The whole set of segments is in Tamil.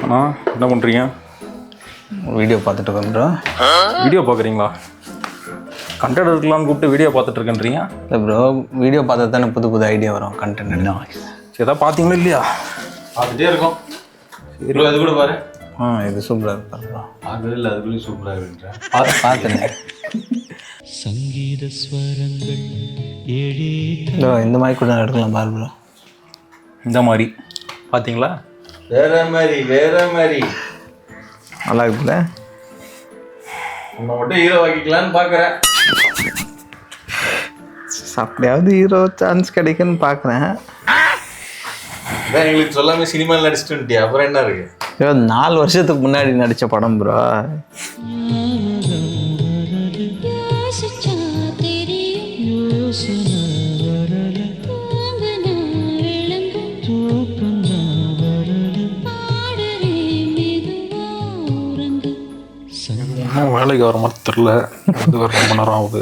என்ன பண்ணுறீங்க? வீடியோ பார்த்துட்டு இருக்கோம். வீடியோ பார்க்குறீங்களா? கண்டென்ட் இருக்கலாம்னு கூப்பிட்டு வீடியோ பார்த்துட்டு இருக்கேன்றீங்க? இல்லை ப்ரோ, வீடியோ பார்த்தா தானே புது புது ஐடியா வரும் கண்டென்ட். சரி, எதாவது பார்த்தீங்களா இல்லையா? பார்த்துட்டே இருக்கோம். சரி, அது கூட பாரு. இது சூப்பராக இருப்பார் ப்ரோ. அது இல்லை, அதுக்குள்ளேயும் சூப்பராக இருக்குன்றேன். பார்த்துனேன். சங்கீத ஸ்வரங்கள் ஏழே ப்ரோ இந்த மாதிரி கூட எடுக்கலாம் பாரு ப்ரோ. இந்த மாதிரி பார்த்தீங்களா? வேற மாதிரி நல்லா இருக்குல்ல? உன்னை மட்டும் ஹீரோ ஆக்கிக்கலான்னு பார்க்குறேன். அப்படியாவது ஹீரோ சான்ஸ் கிடைக்குன்னு பார்க்குறேன். அதான் எங்களுக்கு சொல்லாமல் சினிமாவில் நடிச்சுட்டு வந்துட்டியா, அப்புறம் என்ன இருக்கு? 4 வருஷத்துக்கு முன்னாடி நடித்த படம் ப்ரோ. வேலைக்கு வர மாதிரி தெரில. அது வர ரொம்ப நேரம் ஆகுது.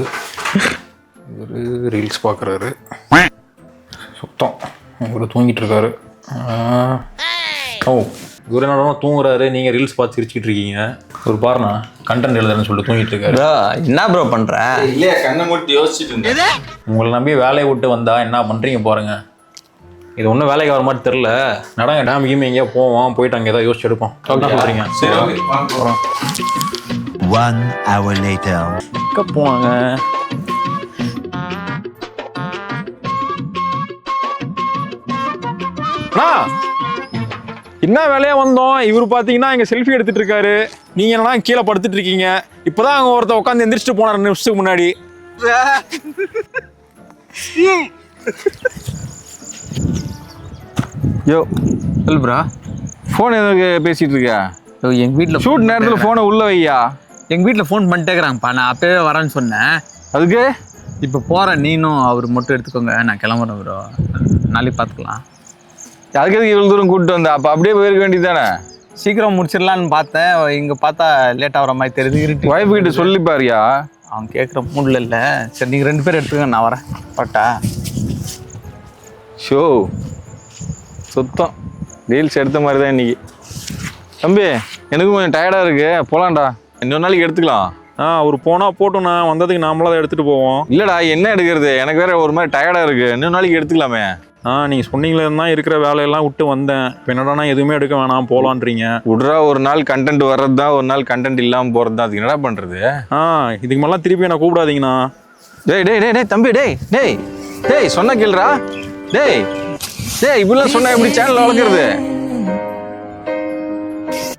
இவர் ரீல்ஸ் பார்க்குறாரு. சுத்தம் இவர் தூங்கிட்டு இருக்காரு. இவர் என்ன தூங்குறாரு, நீங்கள் ரீல்ஸ் பார்த்து சிரிச்சுக்கிட்டு இருக்கீங்க. ஒரு பாருண்ணா கண்டென்ட் எழுதுறேன்னு சொல்லிட்டு தூங்கிட்டு இருக்காரு. ப்ரோ என்ன ப்ரோ பண்ணுற? இல்லையா, கண்ணை மூடி யோசிச்சுட்டு இருந்தேன். உங்களை நம்பி வேலையை விட்டு வந்தா என்ன பண்ணுறீங்க பாருங்க. இது ஒன்றும் வேலைக்கு வர மாதிரி தெரில. நடங்க, டேம் கீம் எங்கேயா போவோம், போயிட்டு அங்கே ஏதாவது யோசிச்சு எடுப்போம். சொல்கிறீங்க? சரி, ஓகே, வாங்க. 1 hour later. எங்கே போவாங்க? என்ன வேலையா வந்தோம். இவர் பார்த்தீங்கன்னா இங்கே செல்ஃபி எடுத்துட்டு இருக்காரு. நீங்க என்னன்னா கீழே படுத்துட்டு இருக்கீங்க. இப்போதான் அங்கே ஒருத்தர் உட்காந்து எந்திரிச்சிட்டு போனார் 2 நிமிஷத்துக்கு முன்னாடி. யோ சொல் ப்ரா, ஃபோன் எதுக்கு பேசிகிட்டு இருக்க? எங்கள் வீட்டில் ஷூட் நேரத்தில் ஃபோனை உள்ளே வையா. எங்கள் வீட்டில் ஃபோன் பண்ணிட்டே இருக்கிறாங்கப்பா. நான் அப்போவே வரேன்னு சொன்னேன். அதுக்கு இப்போ போகிறேன், நீனும் அவர் மட்டும் எடுத்துக்கோங்க. நான் கிளம்புறேன் ப்ரோ, நாளைக்கு பார்த்துக்கலாம். அதுக்கு எதுக்கு இவ்வளோ தூரம் கூப்பிட்டு வந்தேன்? அப்போ அப்படியே போயிருக்க வேண்டியது தானே. சீக்கிரம் முடிச்சிடலான்னு பார்த்தேன். இங்கே பார்த்தா லேட் ஆகிற மாதிரி தெரியுது. இருட்டு. ஒய்ஃபு கிட்ட சொல்லி பாருயா. அவன் கேட்குற மூடில் இல்லை. சரி நீங்கள் 2 பேர் எடுத்துக்கங்க, நான் வரேன். பாட்டா ஷோ சுத்தம் ரீல்ஸ் எடுத்த மாதிரி தான் இன்னைக்கு. தம்பி எனக்கும் கொஞ்சம் டயர்டாக இருக்கு, போகலான்டா. இன்னொரு நாளைக்கு எடுத்துக்கலாம். அவர் போனால் போட்டோம், நான் வந்ததுக்கு நாமளாக அதை எடுத்துகிட்டு போவோம். இல்லைடா, என்ன எடுக்கிறது, எனக்கு வேற ஒரு மாதிரி டயர்டாக இருக்குது. இன்னொரு நாளைக்கு எடுத்துக்கலாமே. நீங்கள் சொன்னீங்களே தான் இருக்கிற வேலையெல்லாம் விட்டு வந்தேன். இப்போ என்னடா எதுவுமே எடுக்க வேணாம் போகலான்றீங்க. விட்றா, ஒரு நாள் கண்டென்ட் வர்றது தான், ஒரு நாள் கண்டென்ட் இல்லாமல் போகிறது தான். அதுக்கு என்னடா பண்ணுறது? இதுக்கு மேலாம் திருப்பி என்ன கூப்பிடாதீங்கண்ணா. டேய் டேய் டேய் தம்பி, டேய் டேய் டேய் சொன்ன கேளுடா. டேய் டேய் இப்படிலாம் சொன்னா எப்படி சேனல் வளர்க்குறது?